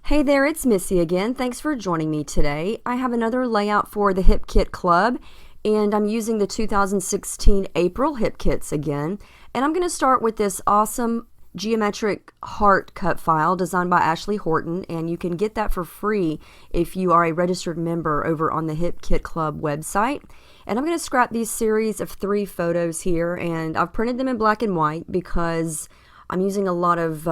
Hey there, it's Missy again. Thanks for joining me today. I have another layout for the Hip Kit Club, and I'm using the 2016 April Hip Kits again. And I'm going to start with this awesome geometric heart cut file designed by Ashley Horton, and you can get that for free if you are a registered member over on the Hip Kit Club website. And I'm going to scrap these series of 3 photos here, and I've printed them in black and white because I'm using a lot of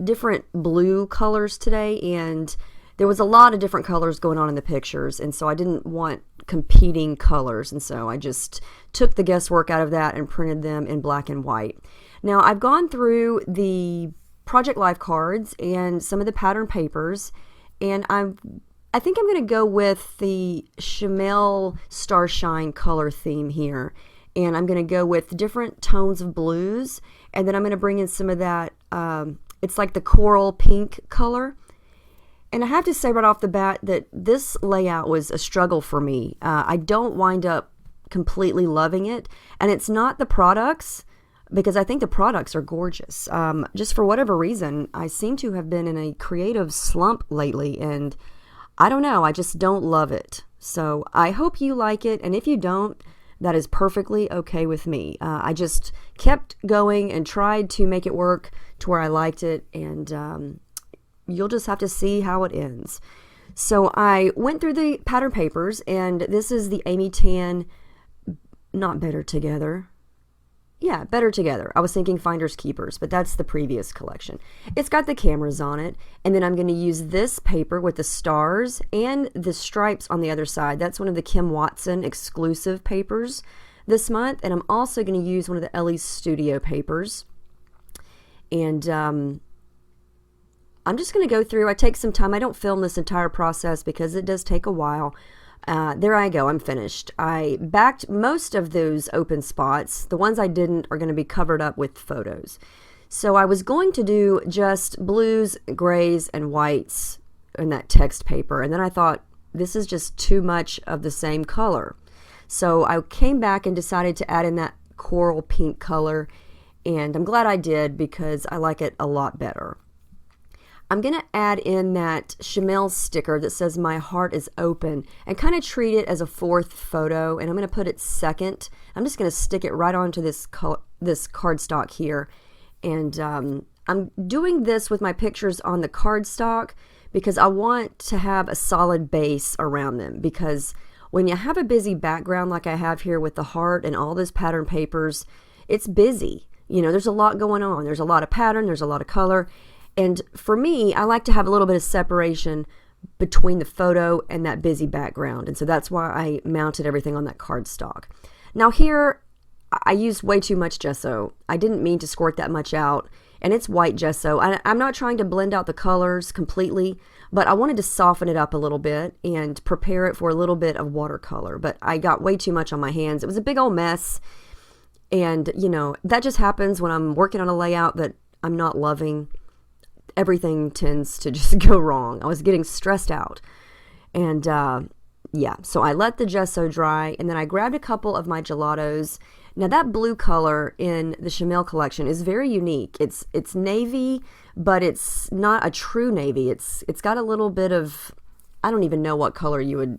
different blue colors today, and there was a lot of different colors going on in the pictures, and so I didn't want competing colors, and so I just took the guesswork out of that and printed them in black and white. Now I've gone through the Project Life cards and some of the pattern papers, and I think I'm going to go with the Chamel Starshine color theme here, and I'm going to go with different tones of blues, and then I'm going to bring in some of that it's like the coral pink color. And I have to say right off the bat that this layout was a struggle for me. I don't wind up completely loving it. And it's not the products, because I think the products are gorgeous. Just for whatever reason, I seem to have been in a creative slump lately. And I don't know, I just don't love it. So I hope you like it. And if you don't, that is perfectly okay with me. I just kept going and tried to make it work to where I liked it, and you'll just have to see how it ends. So I went through the pattern papers, and this is the Amy Tan, not Better Together. Yeah, Better Together. I was thinking Finders Keepers, but that's the previous collection. It's got the cameras on it, and then I'm going to use this paper with the stars and the stripes on the other side. That's one of the Kim Watson exclusive papers this month, and I'm also going to use one of the Ellie's Studio papers. And I'm just going to go through. I take some time. I don't film this entire process because it does take a while. There I go. I'm finished. I backed most of those open spots. The ones I didn't are going to be covered up with photos. So I was going to do just blues, grays, and whites in that text paper. And then I thought, this is just too much of the same color. So I came back and decided to add in that coral pink color. And I'm glad I did because I like it a lot better. I'm going to add in that Chamel sticker that says my heart is open and kind of treat it as a 4th photo, and I'm going to put it second. I'm just going to stick it right onto this cardstock here, and I'm doing this with my pictures on the cardstock because I want to have a solid base around them, because when you have a busy background like I have here with the heart and all those pattern papers, it's busy. You know, there's a lot going on. There's a lot of pattern, there's a lot of color. And for me, I like to have a little bit of separation between the photo and that busy background. And so that's why I mounted everything on that cardstock. Now here, I used way too much gesso. I didn't mean to squirt that much out. And it's white gesso. I'm not trying to blend out the colors completely, but I wanted to soften it up a little bit and prepare it for a little bit of watercolor. But I got way too much on my hands. It was a big old mess. And, you know, that just happens when I'm working on a layout that I'm not loving. Everything tends to just go wrong. I was getting stressed out. And yeah, so I let the gesso dry, and then I grabbed a couple of my gelatos. Now that blue color in the Chamel collection is very unique. It's navy, but it's not a true navy. It's got a little bit of, I don't even know what color you would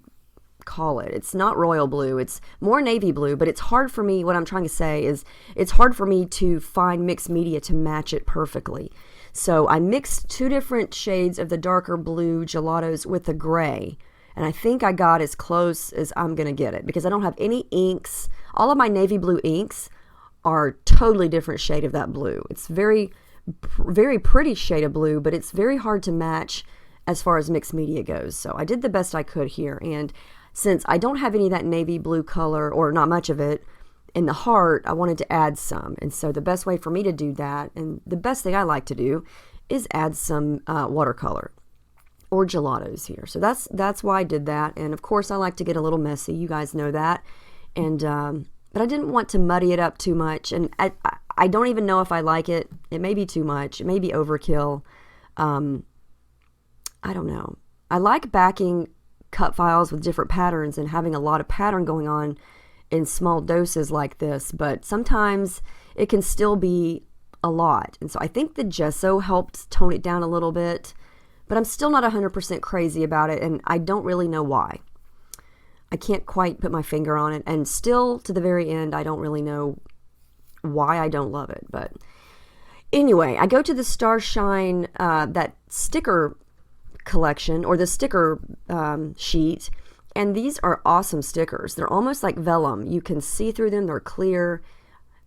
call it. It's not royal blue. It's more navy blue, but it's hard for me, what I'm trying to say is it's hard for me to find mixed media to match it perfectly. So I mixed 2 different shades of the darker blue gelatos with the gray, and I think I got as close as I'm going to get it because I don't have any inks. All of my navy blue inks are totally different shade of that blue. It's very, very pretty shade of blue, but it's very hard to match as far as mixed media goes. So I did the best I could here, and since I don't have any of that navy blue color, or not much of it, in the heart, I wanted to add some. And so the best way for me to do that, and the best thing I like to do, is add some watercolor or gelatos here. So that's why I did that. And of course, I like to get a little messy. You guys know that. And but I didn't want to muddy it up too much. And I don't even know if I like it. It may be too much. It may be overkill. I don't know. I like backing cut files with different patterns and having a lot of pattern going on in small doses like this, but sometimes it can still be a lot. And so I think the gesso helped tone it down a little bit, but I'm still not 100% crazy about it, and I don't really know why. I can't quite put my finger on it, and still to the very end, I don't really know why I don't love it. But anyway, I go to the Starshine, that sticker collection, or the sticker sheet, and these are awesome stickers. They're almost like vellum. You can see through them. They're clear,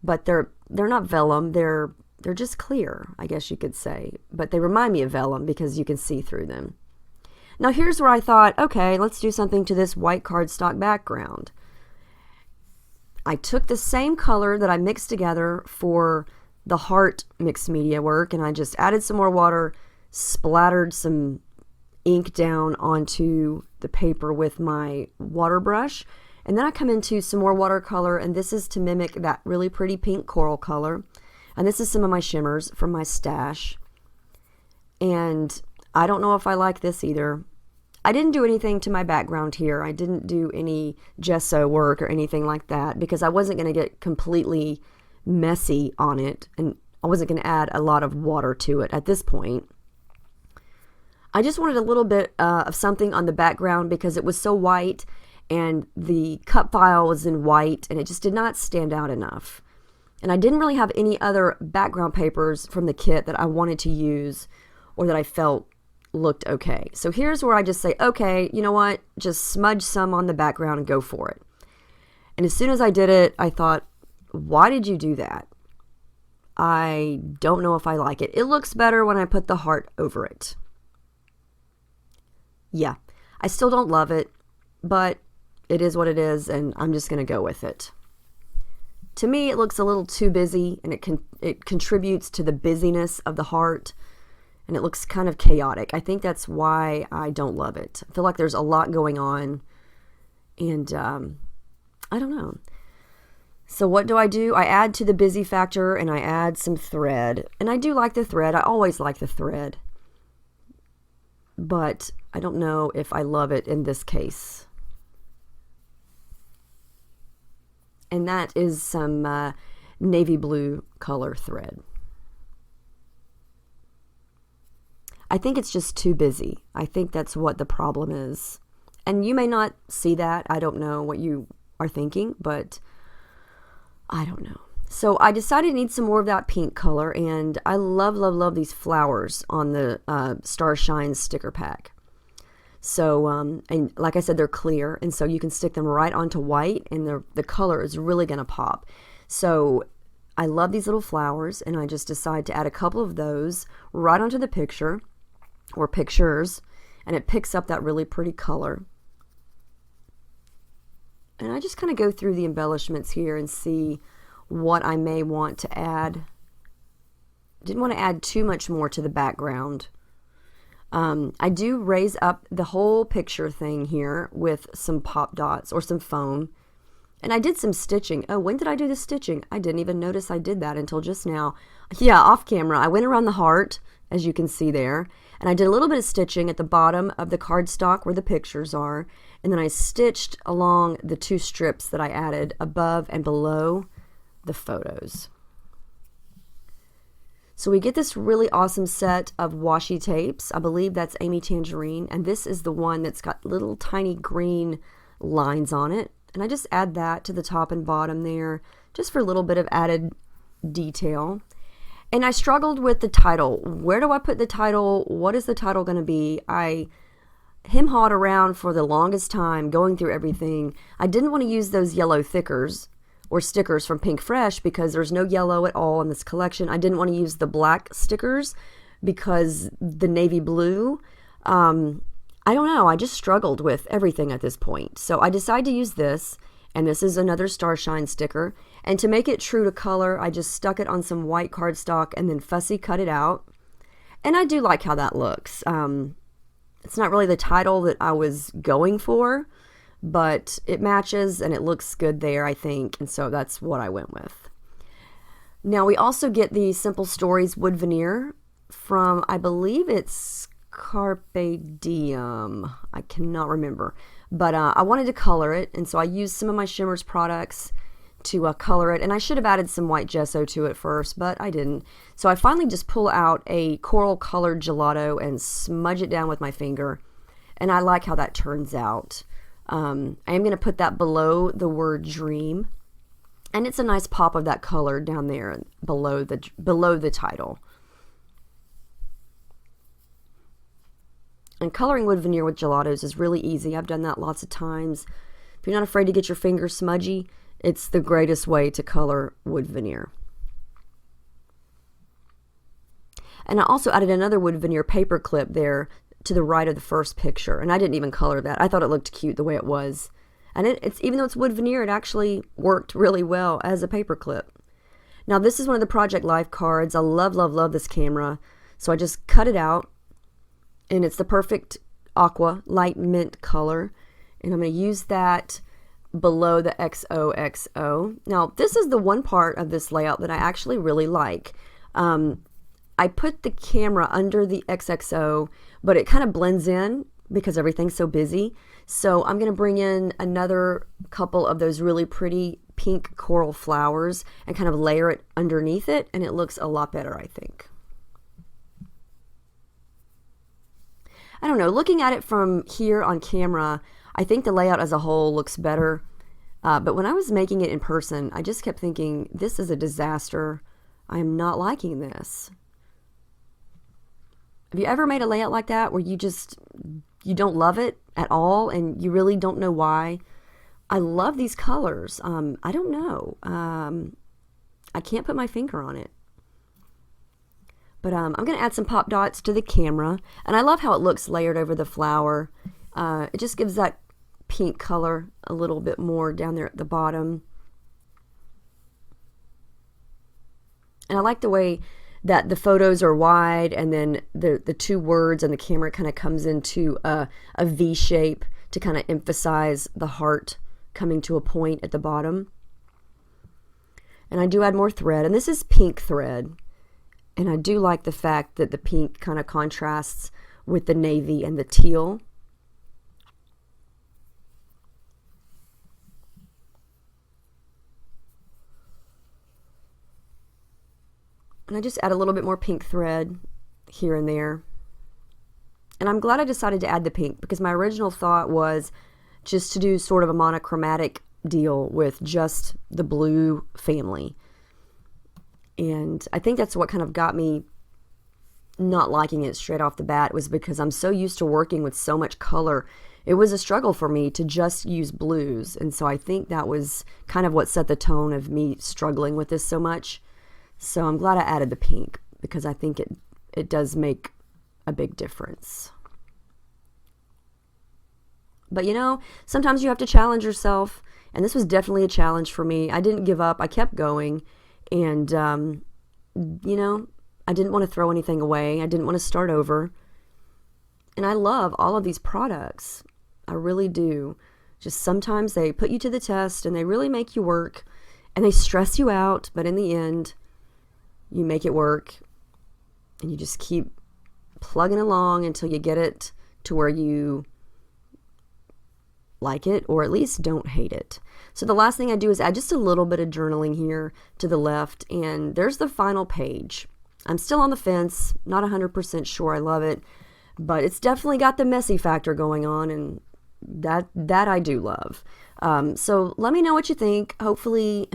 but they're not vellum. They're just clear, I guess you could say. But they remind me of vellum because you can see through them. Now here's where I thought, okay, let's do something to this white cardstock background. I took the same color that I mixed together for the heart mixed media work, and I just added some more water, splattered some ink down onto the paper with my water brush, and then I come into some more watercolor, and this is to mimic that really pretty pink coral color. And this is some of my shimmers from my stash. And I don't know if I like this either. I didn't do anything to my background here. I didn't do any gesso work or anything like that because I wasn't going to get completely messy on it, and I wasn't going to add a lot of water to it at this point. I just wanted a little bit of something on the background because it was so white, and the cut file was in white, and it just did not stand out enough. And I didn't really have any other background papers from the kit that I wanted to use or that I felt looked okay. So here's where I just say, okay, you know what? Just smudge some on the background and go for it. And as soon as I did it, I thought, why did you do that? I don't know if I like it. It looks better when I put the heart over it. Yeah, I still don't love it, but it is what it is, and I'm just going to go with it. To me, it looks a little too busy, and it contributes to the busyness of the heart, and it looks kind of chaotic. I think that's why I don't love it. I feel like there's a lot going on, and I don't know. So what do? I add to the busy factor, and I add some thread. And I do like the thread. I always like the thread. But I don't know if I love it in this case. And that is some navy blue color thread. I think it's just too busy. I think that's what the problem is. And you may not see that. I don't know what you are thinking, but I don't know. So I decided to need some more of that pink color, and I love, love, love these flowers on the Starshine sticker pack. So, and like I said, they're clear, and so you can stick them right onto white, and the color is really going to pop. So I love these little flowers, and I just decided to add a couple of those right onto the picture, or pictures, and it picks up that really pretty color. And I just kind of go through the embellishments here and see what I may want to add. Didn't want to add too much more to the background. I do raise up the whole picture thing here with some pop dots or some foam. And I did some stitching. Oh, when did I do the stitching? I didn't even notice I did that until just now. Yeah, off camera. I went around the heart, as you can see there. And I did a little bit of stitching at the bottom of the cardstock where the pictures are. And then I stitched along the two strips that I added above and below the photos. So we get this really awesome set of washi tapes. I believe that's Amy Tangerine, and this is the one that's got little tiny green lines on it. And I just add that to the top and bottom there, just for a little bit of added detail. And I struggled with the title. Where do I put the title? What is the title going to be? I hem-hawed around for the longest time, going through everything. I didn't want to use those yellow thickers or stickers from Pink Fresh because there's no yellow at all in this collection. I didn't want to use the black stickers because the navy blue, I don't know, I just struggled with everything at this point. So I decided to use this, and this is another Starshine sticker. And to make it true to color, I just stuck it on some white cardstock and then fussy cut it out. And I do like how that looks. It's not really the title that I was going for, but it matches and it looks good there, I think, and so that's what I went with. Now we also get the Simple Stories wood veneer from, I believe it's Carpe Diem. I cannot remember, but I wanted to color it, and so I used some of my Shimmers products to color it, and I should have added some white gesso to it first, but I didn't. So I finally just pull out a coral colored gelato and smudge it down with my finger, and I like how that turns out. I am going to put that below the word dream, and it's a nice pop of that color down there below the title. And coloring wood veneer with gelatos is really easy. I've done that lots of times. If you're not afraid to get your fingers smudgy, it's the greatest way to color wood veneer. And I also added another wood veneer paper clip there to the right of the first picture, and I didn't even color that. I thought it looked cute the way it was. And it's even though it's wood veneer, it actually worked really well as a paper clip. Now this is one of the Project Life cards. I love, love, love this camera. So I just cut it out, and it's the perfect aqua light mint color, and I'm going to use that below the XOXO. Now this is the one part of this layout that I actually really like. I put the camera under the XXO, but it kind of blends in because everything's so busy. So I'm going to bring in another couple of those really pretty pink coral flowers and kind of layer it underneath it, and it looks a lot better, I think. I don't know, looking at it from here on camera, I think the layout as a whole looks better. But when I was making it in person, I just kept thinking, this is a disaster. I am not liking this. Have you ever made a layout like that where you don't love it at all and you really don't know why? I love these colors. I don't know. I can't put my finger on it. But I'm going to add some pop dots to the camera. And I love how it looks layered over the flower. It just gives that pink color a little bit more down there at the bottom. And I like the way that the photos are wide, and then the two words and the camera kind of comes into a V shape to kind of emphasize the heart coming to a point at the bottom. And I do add more thread, and this is pink thread. And I do like the fact that the pink kind of contrasts with the navy and the teal. And I just add a little bit more pink thread here and there. And I'm glad I decided to add the pink, because my original thought was just to do sort of a monochromatic deal with just the blue family. And I think that's what kind of got me not liking it straight off the bat, was because I'm so used to working with so much color. It was a struggle for me to just use blues. And so I think that was kind of what set the tone of me struggling with this so much. So I'm glad I added the pink, because I think it does make a big difference. But you know, sometimes you have to challenge yourself, and this was definitely a challenge for me. I didn't give up. I kept going, and you know, I didn't want to throw anything away. I didn't want to start over. And I love all of these products. I really do. Just sometimes they put you to the test, and they really make you work, and they stress you out, but in the end, you make it work, and you just keep plugging along until you get it to where you like it, or at least don't hate it. So the last thing I do is add just a little bit of journaling here to the left, and there's the final page. I'm still on the fence, not 100% sure I love it, but it's definitely got the messy factor going on, and that I do love. So let me know what you think. Hopefully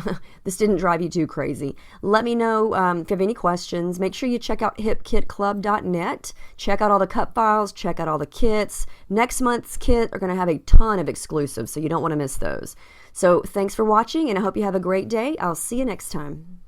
this didn't drive you too crazy. Let me know if you have any questions. Make sure you check out hipkitclub.net. Check out all the cut files. Check out all the kits. Next month's kit are going to have a ton of exclusives, so you don't want to miss those. So thanks for watching, and I hope you have a great day. I'll see you next time.